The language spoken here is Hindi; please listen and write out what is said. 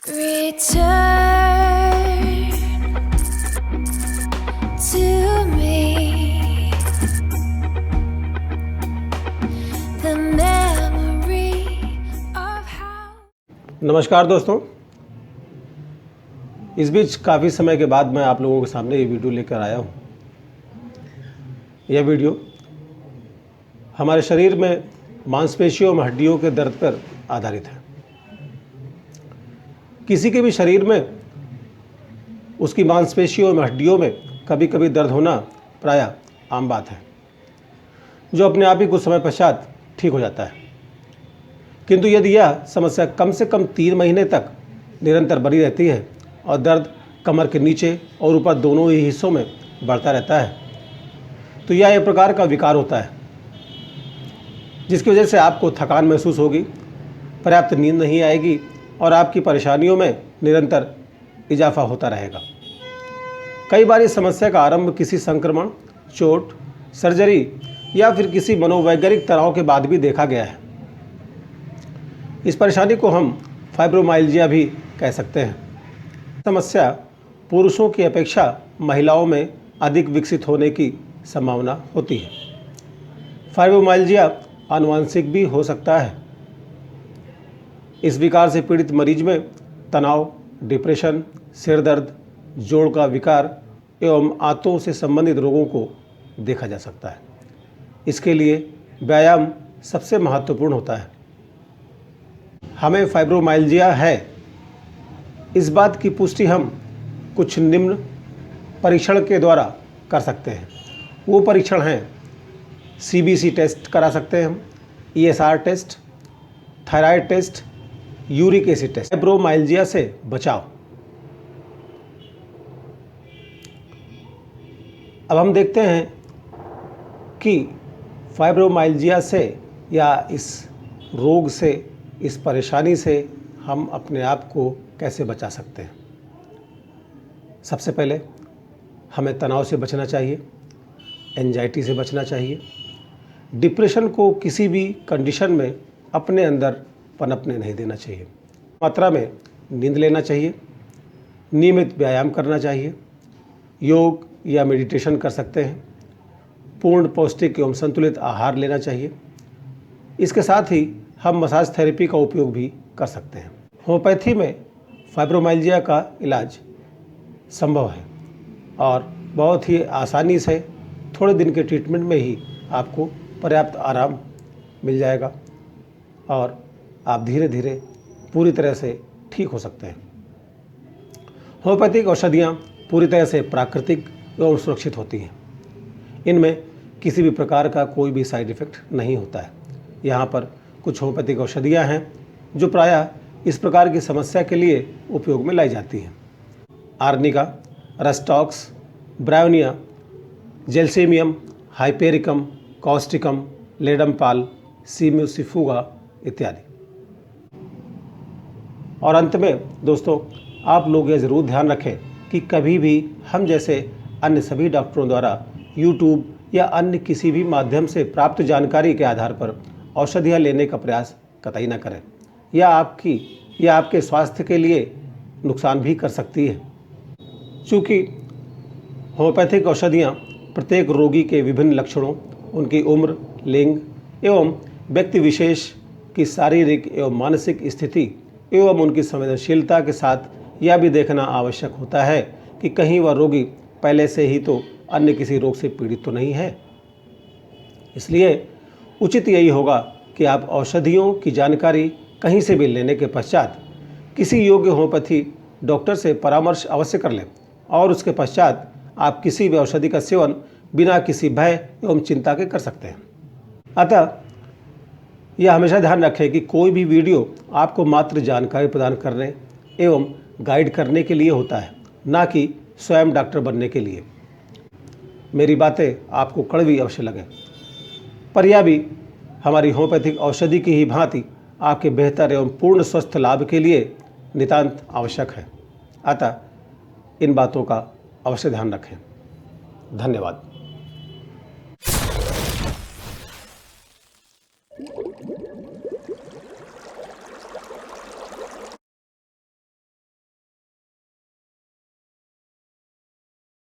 Return to me the memory of how. नमस्कार दोस्तों, इस बीच काफ़ी समय के बाद मैं आप लोगों के सामने ये वीडियो लेकर आया हूँ। यह वीडियो हमारे शरीर में मांसपेशियों और हड्डियों के दर्द पर आधारित है। किसी के भी शरीर में उसकी मांसपेशियों और हड्डियों में कभी कभी दर्द होना प्रायः आम बात है, जो अपने आप ही कुछ समय पश्चात ठीक हो जाता है। किंतु यदि यह समस्या कम से कम 3 महीने तक निरंतर बनी रहती है और दर्द कमर के नीचे और ऊपर दोनों ही हिस्सों में बढ़ता रहता है, तो यह एक प्रकार का विकार होता है, जिसकी वजह से आपको थकान महसूस होगी, पर्याप्त नींद नहीं आएगी और आपकी परेशानियों में निरंतर इजाफा होता रहेगा। कई बार इस समस्या का आरंभ किसी संक्रमण, चोट, सर्जरी या फिर किसी मनोवैज्ञानिक तनाव के बाद भी देखा गया है। इस परेशानी को हम फाइब्रोमाइल्जिया भी कह सकते हैं। समस्या पुरुषों की अपेक्षा महिलाओं में अधिक विकसित होने की संभावना होती है। फाइब्रोमाइल्जिया आनुवंशिक भी हो सकता है। इस विकार से पीड़ित मरीज में तनाव, डिप्रेशन, सिर दर्द, जोड़ का विकार एवं आंतों से संबंधित रोगों को देखा जा सकता है। इसके लिए व्यायाम सबसे महत्वपूर्ण होता है। हमें फाइब्रोमाइल्जिया है, इस बात की पुष्टि हम कुछ निम्न परीक्षण के द्वारा कर सकते हैं। वो परीक्षण हैं: CBC टेस्ट करा सकते हैं हम, ESR test, thyroid test, uric acid test. Fibromyalgia से बचाव। अब हम देखते हैं कि फाइब्रोमाइल्जिया से या इस रोग से, इस परेशानी से हम अपने आप को कैसे बचा सकते हैं। सबसे पहले हमें तनाव से बचना चाहिए, एंजाइटी से बचना चाहिए। डिप्रेशन को किसी भी कंडीशन में अपने अंदर पनपने नहीं देना चाहिए। मात्रा में नींद लेना चाहिए, नियमित व्यायाम करना चाहिए, योग या मेडिटेशन कर सकते हैं, पूर्ण पौष्टिक एवं संतुलित आहार लेना चाहिए। इसके साथ ही हम मसाज थेरेपी का उपयोग भी कर सकते हैं। होम्योपैथी में फाइब्रोमाइल्जिया का इलाज संभव है और बहुत ही आसानी से थोड़े दिन के ट्रीटमेंट में ही आपको पर्याप्त आराम मिल जाएगा और आप धीरे धीरे पूरी तरह से ठीक हो सकते हैं। होम्योपैथिक औषधियाँ पूरी तरह से प्राकृतिक एवं सुरक्षित होती हैं। इनमें किसी भी प्रकार का कोई भी साइड इफ़ेक्ट नहीं होता है। यहाँ पर कुछ होम्योपैथिक औषधियाँ हैं जो प्रायः इस प्रकार की समस्या के लिए उपयोग में लाई जाती हैं: arnica, rhus tox, bryonia, gelsemium, hypericum, causticum, ledum pal, cimicifuga इत्यादि। और अंत में दोस्तों, आप लोग ये ज़रूर ध्यान रखें कि कभी भी हम जैसे अन्य सभी डॉक्टरों द्वारा YouTube या अन्य किसी भी माध्यम से प्राप्त जानकारी के आधार पर औषधियाँ लेने का प्रयास कतई न करें। यह आपके स्वास्थ्य के लिए नुकसान भी कर सकती है, चूँकि होम्योपैथिक औषधियाँ प्रत्येक रोगी के विभिन्न लक्षणों, उनकी उम्र, लिंग एवं व्यक्ति विशेष की शारीरिक एवं मानसिक स्थिति एवं उनकी संवेदनशीलता के साथ यह भी देखना आवश्यक होता है कि कहीं वह रोगी पहले से ही तो अन्य किसी रोग से पीड़ित तो नहीं है। इसलिए उचित यही होगा कि आप औषधियों की जानकारी कहीं से भी लेने के पश्चात किसी योग्य होम्योपैथी डॉक्टर से परामर्श अवश्य कर लें और उसके पश्चात आप किसी भी औषधि का सेवन बिना किसी भय एवं चिंता के कर सकते हैं। अतः यह हमेशा ध्यान रखें कि कोई भी वीडियो आपको मात्र जानकारी प्रदान करने एवं गाइड करने के लिए होता है, ना कि स्वयं डॉक्टर बनने के लिए। मेरी बातें आपको कड़वी अवश्य लगें, पर यह भी हमारी होम्योपैथिक औषधि की ही भांति आपके बेहतर एवं पूर्ण स्वस्थ लाभ के लिए नितांत आवश्यक है। अतः इन बातों का अवश्य ध्यान रखें। धन्यवाद।